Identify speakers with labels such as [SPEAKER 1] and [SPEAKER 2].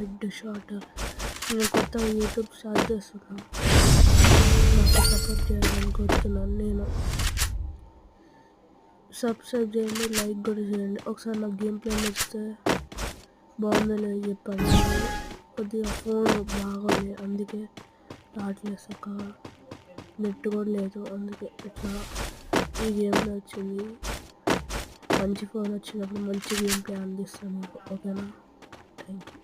[SPEAKER 1] Head shot. నేను కొత్తగా YouTube start చేస్తున్నాను, నాకు సపోర్ట్ చేయాలని కోరుతున్నాను. నేను సబ్స్క్రైబ్ చేయండి, లైక్ కూడా చేయండి. ఒకసారి నాకు గేమ్ ప్లే నచ్చితే బాగుందో లేదో చెప్పండి. కొద్దిగా ఫోన్ బాగోలేదు, అందుకే రావట్లేదు చక్కగా, నెట్ కూడా లేదు, అందుకే ఇట్లా ఈ గేమ్లో వచ్చింది. మంచి ఫోన్ వచ్చినప్పుడు మంచి గేమ్ ప్లే అందిస్తాను మీకు, ఓకేనా? Thank you.